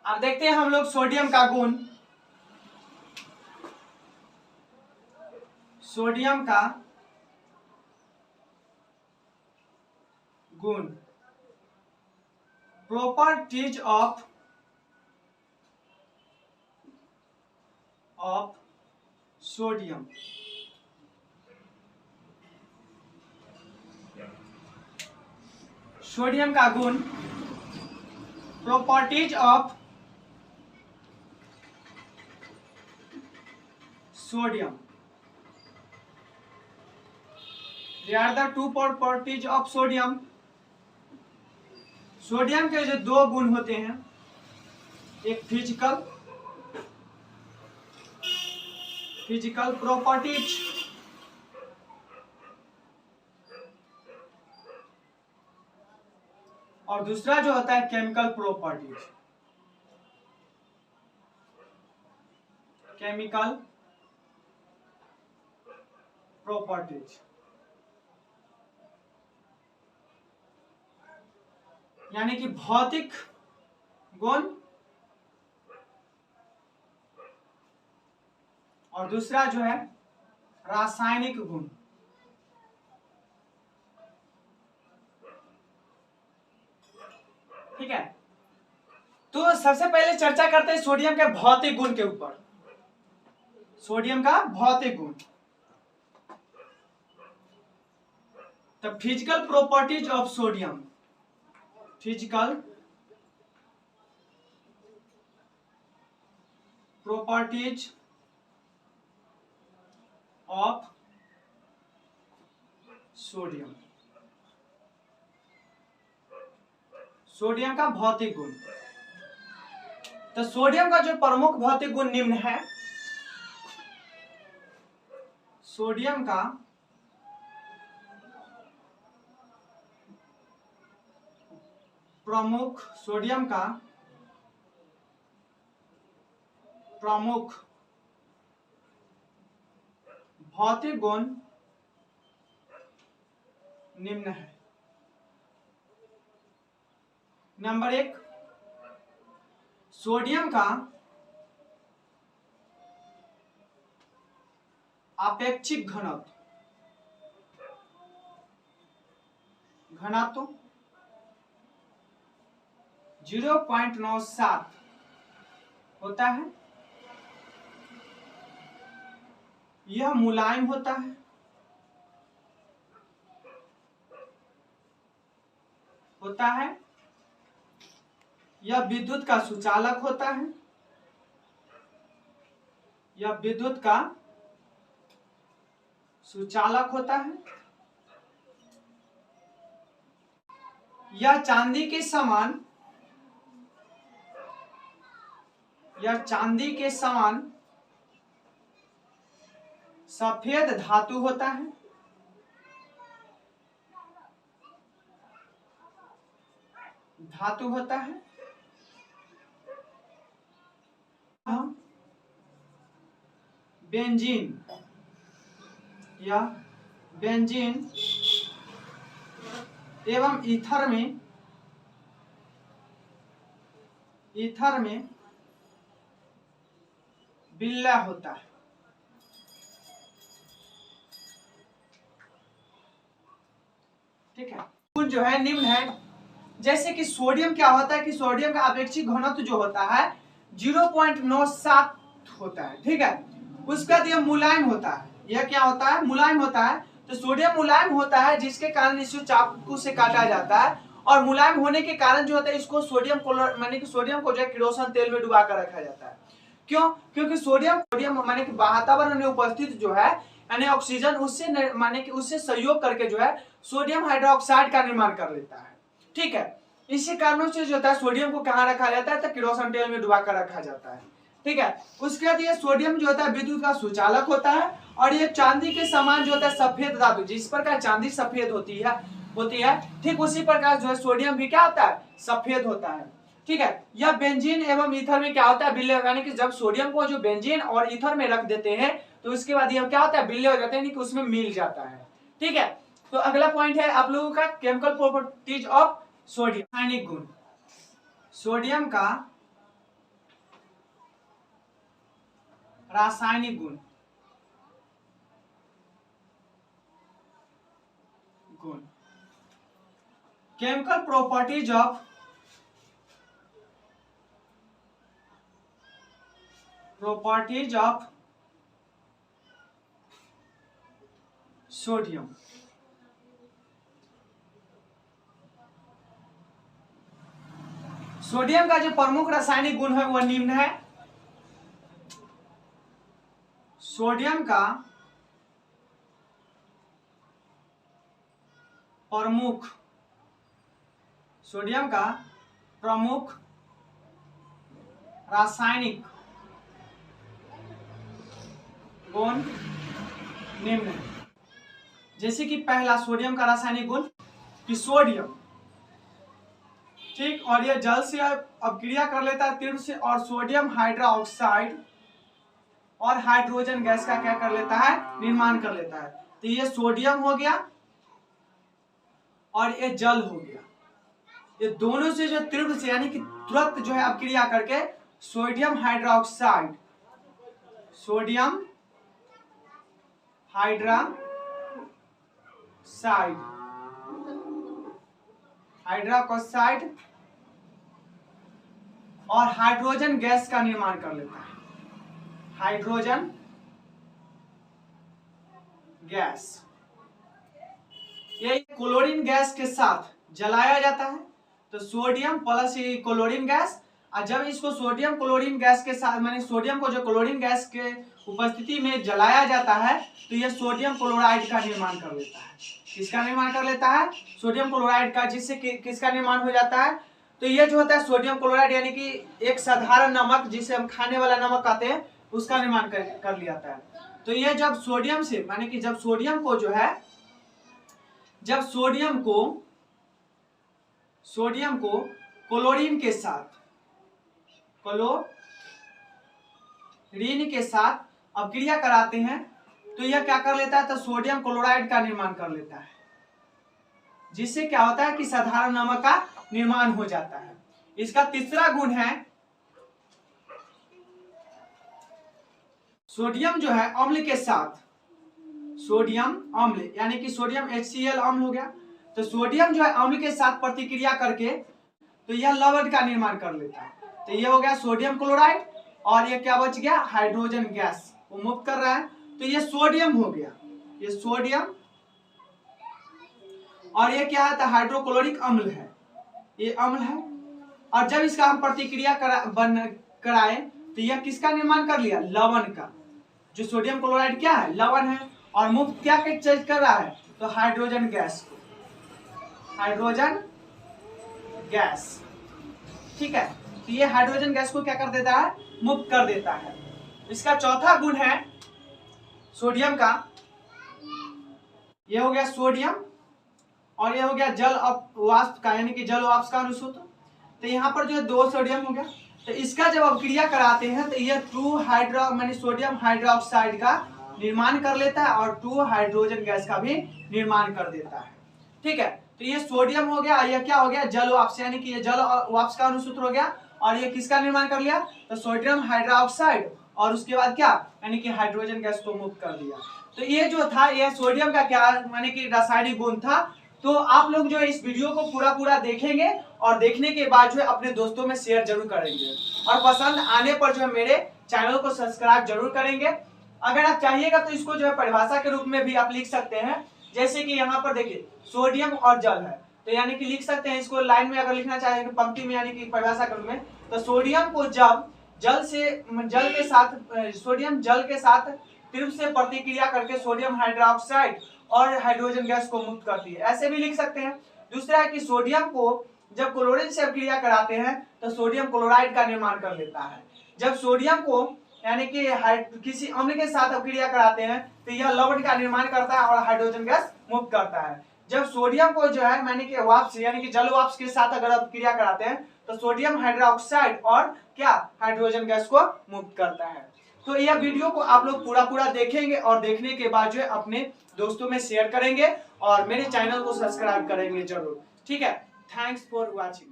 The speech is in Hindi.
अब देखते हैं हम लोग सोडियम का गुण। सोडियम का गुण, प्रॉपर्टीज ऑफ सोडियम। सोडियम का गुण, properties of sodium. They are the two properties of sodium. Sodium के जो दो गुण होते हैं, एक फिजिकल प्रॉपर्टीज और दूसरा जो होता है केमिकल प्रॉपर्टीज। केमिकल प्रॉपर्टीज यानी कि भौतिक गुण और दूसरा जो है रासायनिक गुण। ठीक है, तो सबसे पहले चर्चा करते हैं सोडियम के भौतिक गुण के ऊपर। सोडियम का भौतिक गुण, the physical properties of sodium. Physical properties of sodium. Sodium का भौतिक गुण, तो सोडियम का जो प्रमुख भौतिक गुण निम्न है। सोडियम का प्रमुख भौतिक गुण निम्न है। नंबर 1, सोडियम का आपेक्षिक घनत्व 0.97 होता है। यह मुलायम होता है। यह विद्युत का सुचालक होता है। यह चांदी के समान सफेद धातु होता है। बेंजीन एवं ईथर में बिल्ला होता है। ठीक है, गुण जो है निम्न है। जैसे कि सोडियम क्या होता है कि सोडियम का आपेक्षिक घनत्व जो होता है 0.97 होता है। ठीक है, उसके बाद यह मुलायम होता है। यह क्या होता है? मुलायम होता है। तो सोडियम मुलायम होता है, जिसके कारण इसे चाकू से काटा जाता है। और मुलायम होने के कारण जो होता है इसको सोडियम माने कि सोडियम को जो है किरोसिन तेल में डुबा कर रखा जाता है। क्यों? क्योंकि सोडियम माने कि वातावरण में उपस्थित जो है यानी ऑक्सीजन उससे माने कि उससे सहयोग करके जो है सोडियम हाइड्रोक्साइड का निर्माण कर लेता है। ठीक है, इसी कारणों से जो होता है सोडियम को कहाँ रखा जाता है? तो किरोसिन तेल में डुबा कर रखा जाता है। ठीक है, उसके बाद ये सोडियम जो होता है विद्युत का सुचालक होता है। और ये चांदी के समान जो होता है सफेद धातु, जिस प्रकार चांदी सफेद होती है ठीक उसी प्रकार जो है सोडियम भी क्या होता है? सफेद होता है। ठीक है, यह बेंजीन एवं ईथर में क्या होता है? विलय यानी कि जब सोडियम को जो बेंजीन और ईथर में रख देते हैं तो उसके बाद यह क्या होता है? विलय हो जाते हैं कि उसमें मिल जाता है। ठीक है, तो अगला पॉइंट है आप लोगों का केमिकल प्रॉपर्टीज ऑफ सोडियम। रासायनिक गुण, सोडियम का रासायनिक गुण chemical properties of sodium. Sodium का जो प्रमुख रासायनिक गुण है वह निम्न है। सोडियम का प्रमुख रासायनिक गुण निम्न है। जैसे कि पहला सोडियम का रासायनिक गुण कि सोडियम, ठीक, और यह जल से अपक्रिया कर लेता है तीव्र से, और सोडियम हाइड्रोक्साइड और हाइड्रोजन गैस का क्या कर लेता है, निर्माण कर लेता है। तो ये सोडियम हो गया और ये जल हो गया। ये दोनों से जो तीव्र से यानी कि तुरंत जो है अपक्रिया करके सोडियम हाइड्रोक्साइड और हाइड्रोजन गैस का निर्माण कर लेता है। हाइड्रोजन गैस ये क्लोरीन गैस के साथ जलाया जाता है। तो सोडियम प्लस क्लोरीन गैस, और जब इसको सोडियम क्लोरीन गैस के साथ माने सोडियम को जो क्लोरीन गैस के उपस्थिति में जलाया जाता है तो यह सोडियम क्लोराइड का निर्माण कर लेता है। किसका निर्माण कर लेता है, सोडियम क्लोराइड का, जिससे किसका निर्माण हो जाता है, तो यह जो होता है सोडियम क्लोराइड यानी कि एक साधारण नमक जिसे हम खाने वाला नमक कहते हैं उसका निर्माण कर लिया जाता है। तो यह जब सोडियम से माने कि जब सोडियम को जो है जब सोडियम को क्लोरीन के साथ अपक्रिया कराते हैं तो यह क्या कर लेता है, तो सोडियम क्लोराइड का निर्माण कर लेता है, जिससे क्या होता है कि साधारण नमक का निर्माण हो जाता है। इसका तीसरा गुण है सोडियम जो है अम्ल के साथ, सोडियम अम्ल यानी कि सोडियम HCl अम्ल हो गया, तो सोडियम जो है अम्ल के साथ प्रतिक्रिया करके तो यह लवण का निर्माण कर लेता है। तो यह हो गया सोडियम क्लोराइड, और यह क्या बच गया, हाइड्रोजन गैस वो मुक्त कर रहा है। तो यह सोडियम हो गया, ये सोडियम, और यह क्या है, तो हाइड्रोक्लोरिक अम्ल है, ये अम्ल है। और जब इसका हम प्रतिक्रिया कराए तो यह किसका निर्माण कर लिया, लवण का। जो सोडियम क्लोराइड क्या है, लवण है, और मुक्त क्या चेंज कर रहा है, तो हाइड्रोजन गैस को, हाइड्रोजन गैस, ठीक है। तो ये हाइड्रोजन गैस को क्या कर देता है, मुक्त कर देता है। इसका चौथा गुण है सोडियम का, ये हो गया सोडियम, और ये हो गया जल वाष्प का यानी कि जल वाष्प का अनुसूत्र। तो यहाँ पर जो है 2 सोडियम हो गया, तो इसका जब अपक्रिया कराते हैं तो यह 2 माने सोडियम हाइड्रोक्साइड का निर्माण कर लेता है और 2 हाइड्रोजन गैस का भी निर्माण कर देता है, ठीक है। तो ये सोडियम हो गया, यह क्या हो गया, जल वाष्प यानी कि ये जल वाष्प का अनुसूत्र हो गया, और ये किसका निर्माण कर लिया, तो सोडियम हाइड्रोक्साइड, और उसके बाद क्या, यानी कि हाइड्रोजन गैस को मुक्त कर दिया। तो ये जो था यह सोडियम का क्या माने कि रासायनिक गुण था। तो आप लोग जो है इस वीडियो को पूरा देखेंगे, और देखने के बाद जो है अपने दोस्तों में शेयर जरूर करेंगे, और पसंद आने पर जो है मेरे चैनल को सब्सक्राइब जरूर करेंगे। अगर आप चाहिएगा तो इसको जो है परिभाषा के रूप में भी आप लिख सकते हैं, जैसे कि यहाँ पर देखिए सोडियम और जल है, तो यानी कि लिख सकते हैं इसको लाइन में, अगर लिखना चाहेंगे तो पंक्ति में यानी कि परिभाषा के रूप में। तो सोडियम को जब सोडियम जल के साथ तीव्र से प्रतिक्रिया करके सोडियम हाइड्रोक्साइड और हाइड्रोजन गैस को मुक्त करती है, ऐसे भी लिख सकते हैं। दूसरा है कि सोडियम को जब क्लोरीन से अपक्रिया कराते हैं तो सोडियम क्लोराइड का निर्माण कर लेता है। जब सोडियम को यानी कि किसी अम्ल के साथ अपक्रिया कराते हैं तो यह लवण का निर्माण करता है और हाइड्रोजन गैस मुक्त करता है। जब सोडियम को जो है माने कि वाष्प यानी कि जल वाष्प के साथ अगर अपक्रिया कराते हैं तो सोडियम हाइड्रोक्साइड और क्या, हाइड्रोजन गैस को मुक्त करता है। तो यह वीडियो को आप लोग पूरा देखेंगे, और देखने के बाद जो है अपने दोस्तों में शेयर करेंगे, और मेरे चैनल को सब्सक्राइब करेंगे जरूर, ठीक है। Thanks for watching.